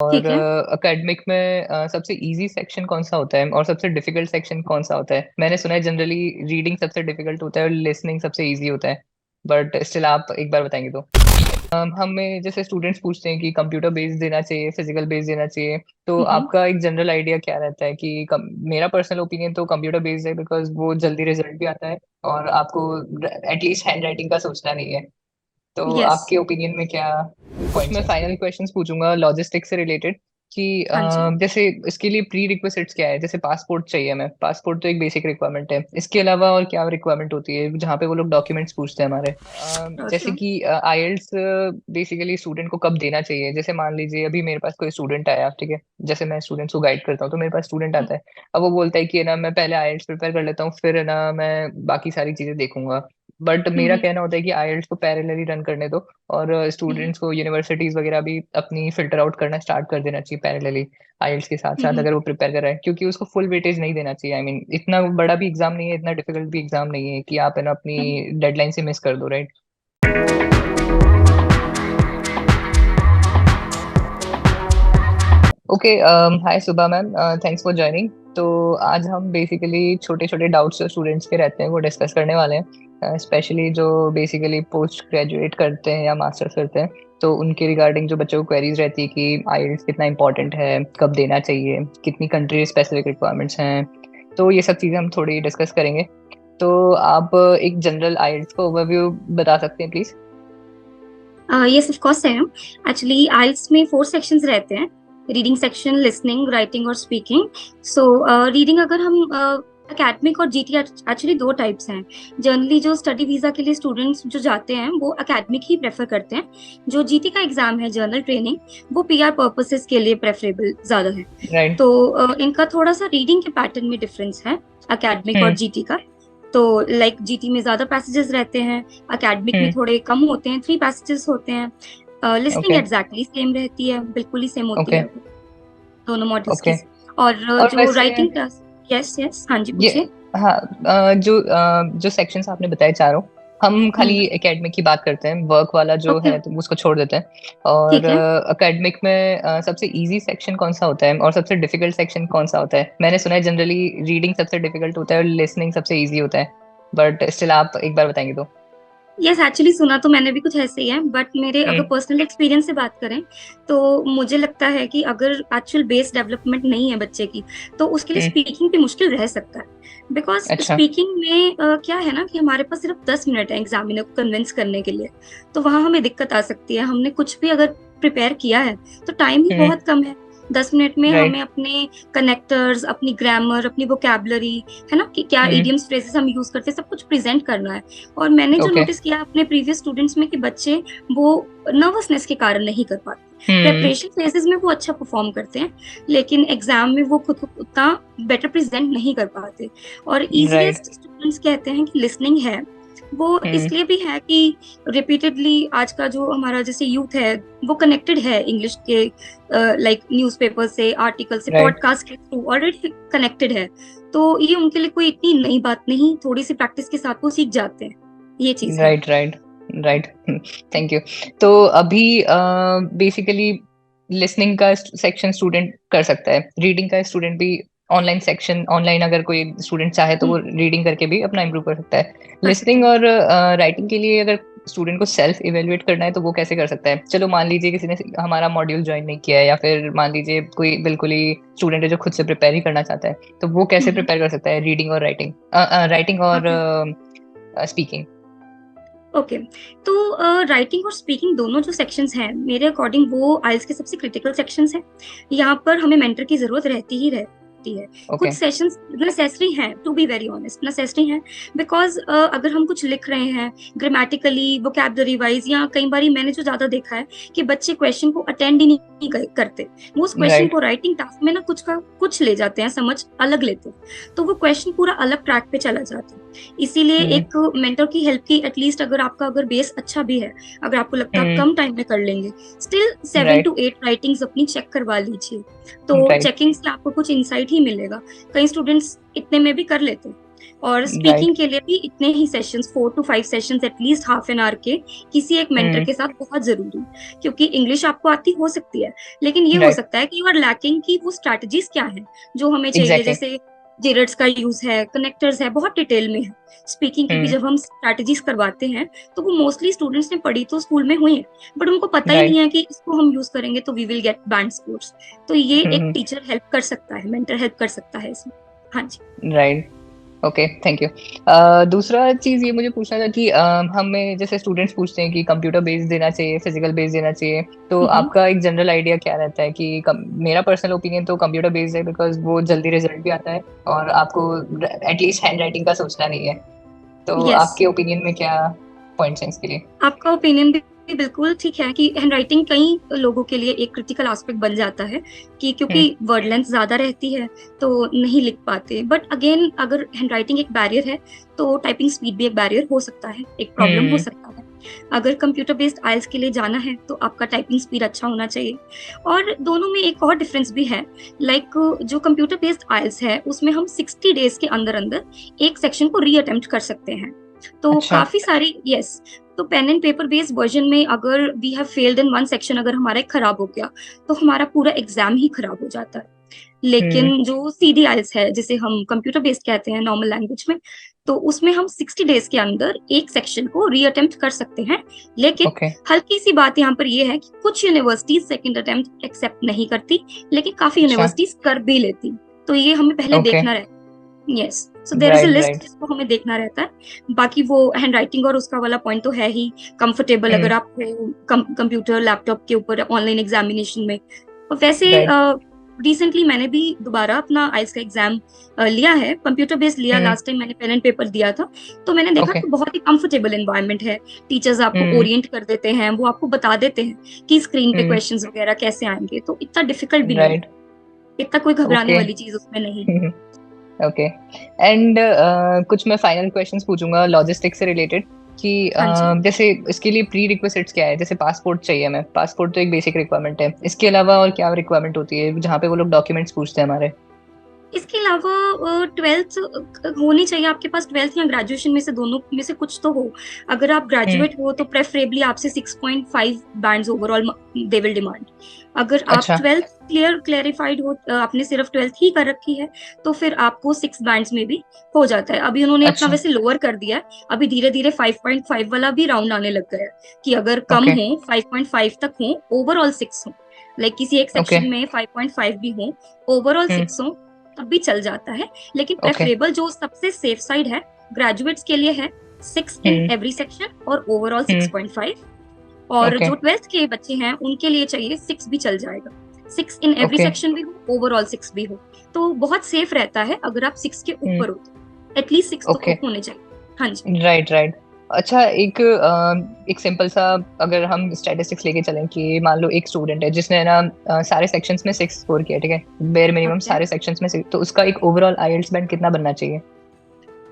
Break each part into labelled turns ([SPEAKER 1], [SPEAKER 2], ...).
[SPEAKER 1] और
[SPEAKER 2] ठीक है।
[SPEAKER 1] एकेडमिक में सबसे इजी सेक्शन कौन सा होता है और सबसे डिफिकल्ट सेक्शन कौन सा होता है? मैंने सुना है जनरली रीडिंग सबसे डिफिकल्ट होता है और लिसनिंग सबसे इजी होता है, बट स्टिल आप एक बार बताएंगे तो। हमें जैसे स्टूडेंट्स पूछते हैं कि कंप्यूटर बेस्ड देना चाहिए, फिजिकल बेस्ड देना चाहिए, तो
[SPEAKER 2] हम्म।
[SPEAKER 1] आपका एक जनरल आइडिया क्या रहता है कि मेरा पर्सनल ओपिनियन तो कंप्यूटर बेस्ड है, बिकॉज वो जल्दी रिजल्ट भी आता है और आपको एटलीस्ट हैंड राइटिंग का सोचना नहीं है। तो
[SPEAKER 2] यस।
[SPEAKER 1] आपके ओपिनियन में क्या कुछ
[SPEAKER 2] पॉइंट्स
[SPEAKER 1] मैं
[SPEAKER 2] है इसके।
[SPEAKER 1] फाइनल क्वेश्चंस पूछूंगा लॉजिस्टिक्स से रिलेटेड कि
[SPEAKER 2] हाँ जी।
[SPEAKER 1] जैसे इसके लिए प्री रिक्विजिट्स क्या है? जैसे पासपोर्ट चाहिए, हमें पासपोर्ट तो एक बेसिक रिक्वायरमेंट है, इसके अलावा और क्या रिक्वायरमेंट होती है जहाँ पे वो लोग डॉक्यूमेंट्स पूछते हैं हमारे? जैसे
[SPEAKER 2] श्योर।
[SPEAKER 1] कि आईएल्ट्स बेसिकली स्टूडेंट को कब देना चाहिए? जैसे मान लीजिए अभी मेरे पास कोई स्टूडेंट आया, ठीक है, जैसे मैं स्टूडेंट्स को गाइड करता हूँ, तो मेरे पास स्टूडेंट आता है। अब वो बोलता है कि है ना मैं पहले आईएल्ट्स प्रिपेयर कर लेता हूँ, फिर है ना मैं बाकी सारी चीजें देखूंगा। बट मेरा
[SPEAKER 2] हम्म।
[SPEAKER 1] कहना होता है कि आईएल्ट्स को पैरेलली रन करने दो, और
[SPEAKER 2] हम्म।
[SPEAKER 1] स्टूडेंट्स को यूनिवर्सिटीज वगैरह भी अपनी फिल्टर आउट करना स्टार्ट कर देना चाहिए पैरेलली आईएल्ट्स के साथ साथ,
[SPEAKER 2] हम्म।
[SPEAKER 1] अगर वो प्रिपेयर कर रहा है, क्योंकि उसको फुल वेटेज नहीं देना चाहिए। आई मीन इतना बड़ा भी एग्जाम नहीं है, इतना डिफिकल्ट भी एग्जाम नहीं है कि आप है ना अपनी
[SPEAKER 2] हम्म।
[SPEAKER 1] डेडलाइन से मिस कर दो, राइट? ओके, हाय सुबह मैम, थैंक्स फॉर ज्वाइनिंग। तो आज हम बेसिकली छोटे छोटे डाउट्स जो स्टूडेंट्स के रहते हैं वो डिस्कस करने वाले हैं, स्पेशली जो बेसिकली पोस्ट ग्रेजुएट करते हैं या मास्टर्स करते हैं। तो उनके रिगार्डिंग जो बच्चों को क्वेरीज रहती है कि आईएलटीएस कितना इंपॉर्टेंट है, कब देना चाहिए, कितनी कंट्री स्पेसिफिक रिक्वायरमेंट्स हैं, तो ये सब चीज़ें हम थोड़ी डिस्कस करेंगे। तो आप एक जनरल आईएलटीएस का ओवरव्यू बता सकते हैं प्लीज?
[SPEAKER 2] यस ऑफ कोर्स है। एक्चुअली आइल्स में 4 सेक्शंस रहते हैं। रीडिंग सेक्शन, लिसनिंग, राइटिंग और स्पीकिंग। सो रीडिंग अगर हम एकेडमिक और जीटी एक्चुअली 2 टाइप्स हैं। जनरली जो स्टडी वीजा के लिए स्टूडेंट्स जो जाते हैं वो एकेडमिक ही प्रेफर करते हैं। जो जीटी का एग्जाम है, जर्नल ट्रेनिंग, वो पीआर पर्पसेस के लिए प्रेफरेबल ज्यादा है।
[SPEAKER 1] राइट।
[SPEAKER 2] तो इनका थोड़ा सा रीडिंग के पैटर्न में डिफरेंस है, एकेडमिक और
[SPEAKER 1] हम्म।
[SPEAKER 2] जीटी का। तो लाइक जीटी में ज्यादा पैसेजेस रहते हैं, एकेडमिक में
[SPEAKER 1] हम्म।
[SPEAKER 2] थोड़े कम होते हैं, 3 पैसेजेस होते हैं। Listening
[SPEAKER 1] okay.
[SPEAKER 2] एग्जैक्टली सेम रहती है, बिल्कुल ही सेम होती
[SPEAKER 1] ओके।
[SPEAKER 2] है वो, दोनों मॉड्यूल्स
[SPEAKER 1] ओके।
[SPEAKER 2] की। और
[SPEAKER 1] और
[SPEAKER 2] जो
[SPEAKER 1] वैसे
[SPEAKER 2] राइटिंग टास्क, यस यस, हाँ जी
[SPEAKER 1] ये,
[SPEAKER 2] पूछिए।
[SPEAKER 1] हाँ, जो सेक्शंस आपने बताए चारों, हम खाली
[SPEAKER 2] हम्म।
[SPEAKER 1] एकेडमिक की बात करते हैं, वर्क वाला जो
[SPEAKER 2] ओके।
[SPEAKER 1] है तो उसको छोड़ देते हैं। और
[SPEAKER 2] ठीक है।
[SPEAKER 1] एकेडमिक में सबसे इजी सेक्शन कौन सा होता है और सबसे डिफिकल्ट सेक्शन कौन सा होता है? मैंने सुना है जनरली रीडिंग सबसे डिफिकल्ट होता है और लिसनिंग सबसे इजी होता है, बट स्टिल आप एक बार बताएंगे तो।
[SPEAKER 2] यस, एक्चुअली सुना तो मैंने भी कुछ ऐसे ही है, बट मेरे अगर
[SPEAKER 1] हम्म।
[SPEAKER 2] पर्सनल एक्सपीरियंस से बात करें तो मुझे लगता है कि अगर एक्चुअल बेस डेवलपमेंट नहीं है बच्चे की, तो उसके लिए
[SPEAKER 1] हम्म।
[SPEAKER 2] स्पीकिंग भी मुश्किल रह सकता है। बिकॉज
[SPEAKER 1] अच्छा।
[SPEAKER 2] स्पीकिंग में क्या है ना कि हमारे पास सिर्फ 10 मिनट है एग्जामिनर को कन्विंस करने के लिए। तो वहां हमें दिक्कत आ सकती है। हमने कुछ भी अगर प्रिपेयर किया है तो टाइम ही
[SPEAKER 1] हम्म।
[SPEAKER 2] बहुत कम है। 10 मिनट में
[SPEAKER 1] राइट।
[SPEAKER 2] हमें अपने कनेक्टर्स, अपनी ग्रामर, अपनी वोकैबुलरी, है ना, कि क्या
[SPEAKER 1] हम्म।
[SPEAKER 2] इडियम्स फ्रेजेस हम यूज करते हैं, सब कुछ प्रेजेंट करना है। और मैंने जो
[SPEAKER 1] ओके।
[SPEAKER 2] नोटिस किया अपने प्रीवियस स्टूडेंट्स में कि बच्चे वो नर्वसनेस के कारण नहीं कर पाते।
[SPEAKER 1] हम्म।
[SPEAKER 2] प्रेपरेशन फेजेस में वो अच्छा परफॉर्म करते हैं, लेकिन एग्जाम में वो खुद को उतना बेटर प्रेजेंट नहीं कर पाते। और
[SPEAKER 1] राइट।
[SPEAKER 2] इजीएस्ट स्टूडेंट्स कहते हैं कि लिसनिंग है। वो
[SPEAKER 1] हम्म।
[SPEAKER 2] इसलिए भी है कि रिपीटेडली आज का जो हमारा जैसे यूथ है वो कनेक्टेड है इंग्लिश के लाइक न्यूज़पेपर से, आर्टिकल से,
[SPEAKER 1] राइट।
[SPEAKER 2] पॉडकास्ट के थ्रू ऑलरेडी कनेक्टेड है। तो ये उनके लिए कोई इतनी नई बात नहीं, थोड़ी सी प्रैक्टिस के साथ वो सीख जाते हैं। ये चीज है।
[SPEAKER 1] Right. Right. Right. Thank you. तो अभी बेसिकली लिसनिंग का सेक्शन स्टूडेंट कर सकता है, रीडिंग का स्टूडेंट भी ऑनलाइन सेक्शन, ऑनलाइन अगर कोई स्टूडेंट चाहे तो वो
[SPEAKER 2] हम्म।
[SPEAKER 1] रीडिंग करके भी अपना इम्प्रूव कर सकता है।
[SPEAKER 2] कर सकते
[SPEAKER 1] लिसनिंग
[SPEAKER 2] हैं।
[SPEAKER 1] और राइटिंग के लिए अगर स्टूडेंट को सेल्फ इवेलुएट करना है तो वो कैसे कर सकता है? चलो मान लीजिए किसी ने हमारा मॉड्यूल ज्वाइन नहीं किया है, या फिर मान लीजिए कोई बिल्कुल ही स्टूडेंट है जो खुद से प्रिपेयर ही करना चाहता है, तो वो कैसे
[SPEAKER 2] हम्म।
[SPEAKER 1] प्रिपेयर कर सकता है रीडिंग और राइटिंग, राइटिंग और
[SPEAKER 2] ओके।
[SPEAKER 1] स्पीकिंग?
[SPEAKER 2] ओके। तो राइटिंग और स्पीकिंग दोनों जो सेक्शंस हैं मेरे अकॉर्डिंग वो आइल्स के सबसे क्रिटिकल सेक्शंस हैं। यहाँ पर हमें मेंटर की जरूरत रहती ही रहती है।
[SPEAKER 1] ओके।
[SPEAKER 2] कुछ सेशंस नेसेसरी हैं, to be very honest necessary हैं। बिकॉज अगर हम कुछ लिख रहे हैं ग्रामेटिकली, वोकैबुलरी वाइज, या कई बार मैंने जो ज्यादा देखा है कि बच्चे क्वेश्चन को अटेंड ही नहीं करते। वो उस क्वेश्चन
[SPEAKER 1] राइट।
[SPEAKER 2] को राइटिंग टास्क में ना कुछ का कुछ ले जाते हैं, समझ अलग लेते हैं, तो वो क्वेश्चन पूरा अलग ट्रैक पे चला जाता है। इसीलिए
[SPEAKER 1] हम्म।
[SPEAKER 2] एक मेंटर की हेल्प की एटलीस्ट, अगर आपका अगर बेस अच्छा भी है, अगर आपको लगता है आप
[SPEAKER 1] हम्म।
[SPEAKER 2] कम टाइम में कर लेंगे, स्टिल 7 to 8 राइटिंग्स अपनी चेक करवा लीजिए। तो
[SPEAKER 1] राइट।
[SPEAKER 2] चेकिंग से आपको कुछ इंसाइट ही मिलेगा। कई स्टूडेंट्स इतने में भी कर लेते हैं। और
[SPEAKER 1] राइट।
[SPEAKER 2] स्पीकिंग के लिए भी इतने ही sessions, 4 to 5 sessions at least half an hour के किसी एक मेंटर के साथ बहुत जरूरी, क्योंकि इंग्लिश आपको आती हो सकती है, लेकिन ये हो
[SPEAKER 1] राइट।
[SPEAKER 2] सकता है कि यू आर लैकिंग कि वो स्ट्रैटेजीज क्या है जो हमें चाहिए,
[SPEAKER 1] एग्जैक्टली।
[SPEAKER 2] जैसे जेरट्स का यूज है, कनेक्टर्स है, बहुत डिटेल में है। स्पीकिंग की भी जब हम स्ट्रैटेजीज करवाते हैं तो वो मोस्टली स्टूडेंट्स ने पढ़ी तो स्कूल में हुई है, बट उनको पता ही नहीं
[SPEAKER 1] राइट।
[SPEAKER 2] है कि इसको हम यूज करेंगे तो we will get band scores. तो ये एक टीचर हेल्प कर सकता है, मेंटर हेल्प कर सकता है इसमें। हाँ जी।
[SPEAKER 1] राइट। Okay, thank you. दूसरा चीज ये मुझे पूछना था कि हमें जैसे स्टूडेंट्स पूछते हैं कि कंप्यूटर बेस्ड देना चाहिए, फिजिकल बेस्ड देना चाहिए, तो
[SPEAKER 2] हम्म।
[SPEAKER 1] आपका एक जनरल आइडिया क्या रहता है कि मेरा पर्सनल ओपिनियन तो कंप्यूटर बेस्ड है, बिकॉज वो जल्दी रिजल्ट भी आता है और आपको एटलीस्ट हैंड राइटिंग का सोचना नहीं है। तो
[SPEAKER 2] यस,
[SPEAKER 1] आपके ओपिनियन में क्या पॉइंट्स हैं इसके लिए?
[SPEAKER 2] आपका ओपिनियन भी बिल्कुल ठीक है कि हैंडराइटिंग कई लोगों के लिए एक क्रिटिकल एस्पेक्ट बन जाता है, कि क्योंकि
[SPEAKER 1] हम्म।
[SPEAKER 2] वर्ड लेंथ ज्यादा रहती है तो नहीं लिख पाते। बट अगेन, अगर हैंडराइटिंग एक बैरियर है तो टाइपिंग स्पीड भी एक बैरियर हो सकता है, एक प्रॉब्लम हो
[SPEAKER 1] हम्म।
[SPEAKER 2] सकता है। अगर कंप्यूटर बेस्ड आइल्स के लिए जाना है तो आपका टाइपिंग स्पीड अच्छा होना चाहिए। और दोनों में एक और डिफरेंस भी है, लाइक जो कंप्यूटर बेस्ड आइल्स है उसमें हम 60 डेज के अंदर अंदर एक सेक्शन को री अटेम्प्ट कर सकते हैं। तो
[SPEAKER 1] अच्छा।
[SPEAKER 2] काफी सारी, यस, तो pen and paper based version में अगर we have failed in one section, अगर हमारा एक खराब हो गया तो हमारा पूरा एग्जाम ही खराब हो जाता है।
[SPEAKER 1] हम्म।
[SPEAKER 2] लेकिन जो सीडी आइल्स है, जिसे हम कंप्यूटर बेस्ड कहते हैं नॉर्मल लैंग्वेज में, तो उसमें हम 60 डेज के अंदर एक सेक्शन को री अटेम्प्ट कर सकते हैं। लेकिन
[SPEAKER 1] ओके।
[SPEAKER 2] हल्की सी बात यहाँ पर यह है कि कुछ यूनिवर्सिटीज सेकंड अटेम्प्ट एक्सेप्ट नहीं करती, लेकिन काफी
[SPEAKER 1] अच्छा।
[SPEAKER 2] यूनिवर्सिटीज कर भी लेती। तो ये हमें पहले
[SPEAKER 1] ओके।
[SPEAKER 2] देखना रहता है। Yes, so there is a
[SPEAKER 1] right.
[SPEAKER 2] List
[SPEAKER 1] right.
[SPEAKER 2] जिसको हमें देखना रहता है। बाकी वो हैंड राइटिंग और उसका वाला पॉइंट तो है ही, कंफर्टेबल
[SPEAKER 1] हम्म।
[SPEAKER 2] अगर आप कंप्यूटर लैपटॉप के ऊपर ऑनलाइन एग्जामिनेशन में। और वैसे
[SPEAKER 1] राइट।
[SPEAKER 2] रिसेंटली मैंने भी दोबारा अपना आइल्स का एग्जाम लिया है, कंप्यूटर बेस्ड लिया।
[SPEAKER 1] हम्म।
[SPEAKER 2] लास्ट टाइम मैंने पेन एंड पेपर दिया था, तो मैंने देखा
[SPEAKER 1] ओके।
[SPEAKER 2] कि बहुत ही कंफर्टेबल एनवायरनमेंट है। टीचर्स आपको
[SPEAKER 1] हम्म।
[SPEAKER 2] ओरिएंट कर देते हैं, वो आपको बता देते हैं कि स्क्रीन पे
[SPEAKER 1] हम्म।
[SPEAKER 2] क्वेश्चंस वगैरह कैसे आएंगे, तो इतना डिफिकल्ट भी नहीं है,
[SPEAKER 1] राइट।
[SPEAKER 2] इतना कोई घबराने
[SPEAKER 1] ओके।
[SPEAKER 2] वाली चीज उसमें नहीं है।
[SPEAKER 1] ओके। एंड कुछ मैं फाइनल क्वेश्चंस पूछूंगा लॉजिस्टिक्स से रिलेटेड कि
[SPEAKER 2] हाँ जी।
[SPEAKER 1] जैसे इसके लिए प्री रिक्विजिट्स क्या है? जैसे पासपोर्ट चाहिए हमें, पासपोर्ट तो एक बेसिक रिक्वायरमेंट है, इसके अलावा और क्या रिक्वायरमेंट होती है जहाँ पे वो लोग डॉक्यूमेंट्स पूछते हैं हमारे?
[SPEAKER 2] इसके अलावा ट्वेल्थ होनी चाहिए आपके पास, ट्वेल्थ या ग्रेजुएशन में से दोनों में से कुछ तो हो। अगर आप
[SPEAKER 1] हम्म।
[SPEAKER 2] ग्रेजुएट हो तो प्रेफरेबली आपसे 6.5 bands overall they will demand. अगर आप
[SPEAKER 1] अच्छा।
[SPEAKER 2] ट्वेल्थ क्लेरिफाइड हो, आपने सिर्फ ट्वेल्थ ही कर रखी है, तो फिर आपको 6 बैंड्स में भी हो जाता है। अभी उन्होंने अपना
[SPEAKER 1] अच्छा।
[SPEAKER 2] वैसे लोअर कर दिया है, अभी धीरे धीरे 5.5 वाला भी राउंड आने लग गया है, कि अगर कम
[SPEAKER 1] ओके।
[SPEAKER 2] हो 5.5 तक हो, ओवरऑल 6 हो, लाइक किसी एक
[SPEAKER 1] ओके।
[SPEAKER 2] सेक्शन में 5.5 भी हो, ओवरऑल
[SPEAKER 1] हम्म।
[SPEAKER 2] 6 हो, तब भी चल जाता है। लेकिन
[SPEAKER 1] ओके।
[SPEAKER 2] प्रेफरेबल जो सबसे सेफ साइड है ग्रेजुएट्स के लिए है 6 इन
[SPEAKER 1] हम्म।
[SPEAKER 2] एवरी सेक्शन और ओवरऑल
[SPEAKER 1] हम्म।
[SPEAKER 2] 6.5। और
[SPEAKER 1] ओके।
[SPEAKER 2] जो ट्वेल्थ के बच्चे हैं उनके लिए चाहिए 6 भी चल जाएगा, 6 इन एवरी
[SPEAKER 1] ओके।
[SPEAKER 2] सेक्शन भी हो, ओवरऑल 6 भी हो। तो बहुत सेफ रहता है अगर आप 6 के
[SPEAKER 1] हम्म।
[SPEAKER 2] ऊपर हो तो एटलीस्ट 6 तो
[SPEAKER 1] ओके।
[SPEAKER 2] होने चाहिए। हाँ जी।
[SPEAKER 1] राइट। राइट। अच्छा, एक सिंपल सा, अगर हम स्टैटिस्टिक्स लेके चलें कि मान लो एक स्टूडेंट है जिसने ना सारे सेक्शंस में 6 स्कोर किया, ठीक है, बेयर मिनिमम
[SPEAKER 2] ओके,
[SPEAKER 1] सारे सेक्शंस में 6, तो उसका एक ओवरऑल आईएलटीएस बैंड कितना बनना चाहिए?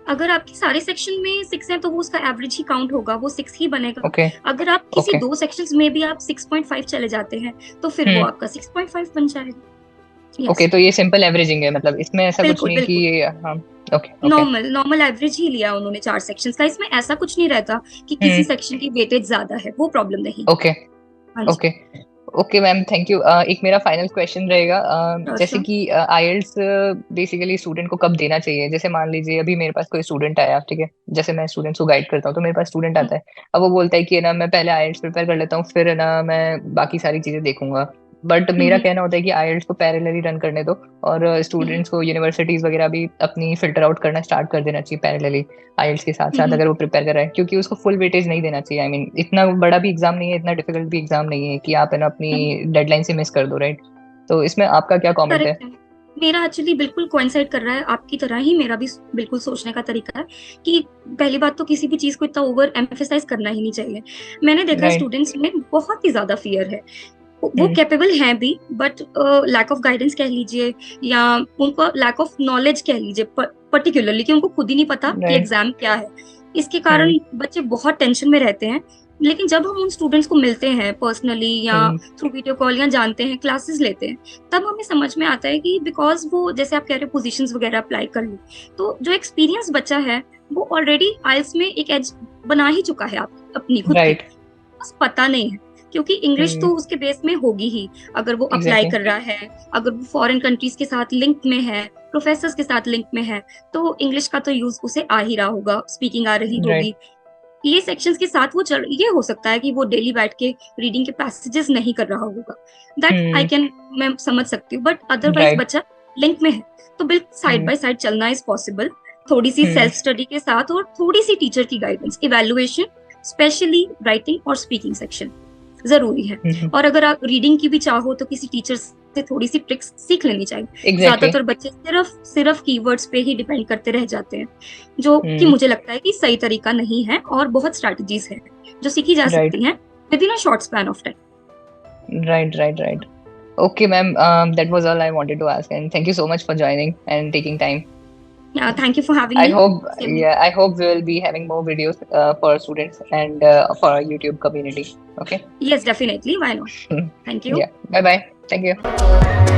[SPEAKER 2] अगर आपके सारे सेक्शन में 6 है तो वो उसका एवरेज ही काउंट होगा, वो 6 ही बनेगा।
[SPEAKER 1] ओके।
[SPEAKER 2] अगर आप किसी
[SPEAKER 1] ओके।
[SPEAKER 2] 2 सेक्शंस में भी आप 6.5 चले जाते हैं तो फिर वो
[SPEAKER 1] हम्म।
[SPEAKER 2] आपका 6.5 बन जाएगा।
[SPEAKER 1] ओके,
[SPEAKER 2] यस,
[SPEAKER 1] तो ये सिंपल एवरेजिंग है, मतलब इसमें ऐसा कुछ
[SPEAKER 2] बिल्कुल
[SPEAKER 1] नहीं है कि
[SPEAKER 2] बिल्कुल
[SPEAKER 1] ये, हाँ। Okay. Okay.
[SPEAKER 2] Normal normal average ही लिया उन्होंने 4 सेक्शंस का, इसमें ऐसा कुछ नहीं रहता कि किसी
[SPEAKER 1] हम्म।
[SPEAKER 2] सेक्शन की वेटेज ज्यादा है, वो प्रॉब्लम नहीं।
[SPEAKER 1] ओके।
[SPEAKER 2] हाँ जी।
[SPEAKER 1] Okay. Okay ma'am, thank you. एक मेरा फाइनल क्वेश्चन रहेगा, जैसे
[SPEAKER 2] अच्छा।
[SPEAKER 1] कि आईएलटीएस बेसिकली स्टूडेंट को कब देना चाहिए? जैसे मान लीजिए अभी मेरे पास कोई स्टूडेंट आया, ठीक है, जैसे मैं स्टूडेंट्स को गाइड करता हूँ, तो मेरे पास स्टूडेंट आता है, अब वो बोलता है कि है ना मैं पहले आईएलटीएस प्रिपेयर कर लेता हूँ, फिर है ना मैं बाकी सारी चीजें देखूंगा। बट मेरा
[SPEAKER 2] हम्म
[SPEAKER 1] कहना होता है कि आईएलटीएस को पैरेलली रन करने दो, और
[SPEAKER 2] हम्म
[SPEAKER 1] स्टूडेंट्स को यूनिवर्सिटीज वगैरह भी अपनी फिल्टर आउट करना स्टार्ट कर देना चाहिए पैरेलली आईएलटीएस के साथ साथ,
[SPEAKER 2] हम्म
[SPEAKER 1] अगर वो प्रिपेयर कर रहा है, क्योंकि उसको फुल वेटेज नहीं देना चाहिए। आई मीन इतना बड़ा भी एग्जाम नहीं है, इतना डिफिकल्ट भी एग्जाम नहीं है कि आप है ना अपनी डेडलाइन से मिस कर दो, राइट? तो इसमें आपका क्या कमेंट है?
[SPEAKER 2] करेक्ट है। मेरा एक्चुअली बिल्कुल कोइंसाइड कर रहा है आपकी तरह ही, मेरा भी बिल्कुल सोचने का तरीका है कि पहली बात तो किसी भी चीज को इतना ओवर एम्फेसाइज करना ही नहीं चाहिए। मैंने देखा है
[SPEAKER 1] राइट।
[SPEAKER 2] स्टूडेंट्स में बहुत ही ज्यादा फियर है, वो
[SPEAKER 1] हम्म।
[SPEAKER 2] कैपेबल हैं भी, बट लैक ऑफ गाइडेंस कह लीजिए, या उनको लैक ऑफ नॉलेज कह लीजिए, पर्टिकुलरली कि उनको खुद ही नहीं पता कि
[SPEAKER 1] राइट।
[SPEAKER 2] एग्जाम क्या है। इसके कारण
[SPEAKER 1] हम्म।
[SPEAKER 2] बच्चे बहुत टेंशन में रहते हैं। लेकिन जब हम उन स्टूडेंट्स को मिलते हैं पर्सनली या
[SPEAKER 1] हम्म,
[SPEAKER 2] थ्रू वीडियो कॉल या जानते हैं, क्लासेस लेते हैं, तब हमें समझ में आता है कि बिकॉज वो जैसे आप कह रहे हैं पोजीशंस वगैरह अप्लाई कर लो, तो जो एक्सपीरियंस बच्चा है वो ऑलरेडी आइल्स में एक एज बना ही चुका है आप अपनी खुद की,
[SPEAKER 1] राइट,
[SPEAKER 2] बस पता नहीं है, क्योंकि इंग्लिश तो उसके बेस में होगी ही। अगर वो अप्लाई
[SPEAKER 1] एग्जैक्टली,
[SPEAKER 2] कर रहा है, अगर वो फॉरेन कंट्रीज के साथ लिंक में है, प्रोफेसर्स के साथ लिंक में है, तो इंग्लिश का तो यूज उसे आ ही रहा होगा, स्पीकिंग आ रही
[SPEAKER 1] राइट,
[SPEAKER 2] होगी। ये सेक्शंस के साथ वो चल, ये हो सकता है कि वो डेली बैठ के रीडिंग के पैसेजेस नहीं कर रहा होगा, दैट आई कैन, मैं समझ सकती हूँ, बट अदरवाइज
[SPEAKER 1] राइट,
[SPEAKER 2] बच्चा लिंक में है तो बिल्कुल साइड बाय साइड चलना इज पॉसिबल, थोड़ी सी सेल्फ स्टडी के साथ और थोड़ी सी टीचर की गाइडेंस, इवैल्यूएशन, स्पेशली राइटिंग और स्पीकिंग सेक्शन जरूरी है। और अगर आप रीडिंग की भी चाहो तो किसी टीचर से थोड़ी सी ट्रिक्स सीख लेनी चाहिए।
[SPEAKER 1] एग्जैक्टली,
[SPEAKER 2] ज्यादातर बच्चे सिर्फ कीवर्ड्स पे ही डिपेंड करते रह जाते हैं, जो कि मुझे लगता है कि सही तरीका नहीं है, और बहुत स्ट्रैटेजीज है जो सीखी जा
[SPEAKER 1] राइट,
[SPEAKER 2] सकती हैं with in a short span of time.
[SPEAKER 1] Right, right, right. Okay, ma'am. That was all I wanted to ask, and thank you so much for joining and taking time.
[SPEAKER 2] Thank you for having
[SPEAKER 1] I
[SPEAKER 2] me.
[SPEAKER 1] hope, yeah, I hope we will be having more videos for students and for our YouTube community. Okay.
[SPEAKER 2] Yes definitely, why not. Thank you.
[SPEAKER 1] Yeah. Bye bye. Thank you.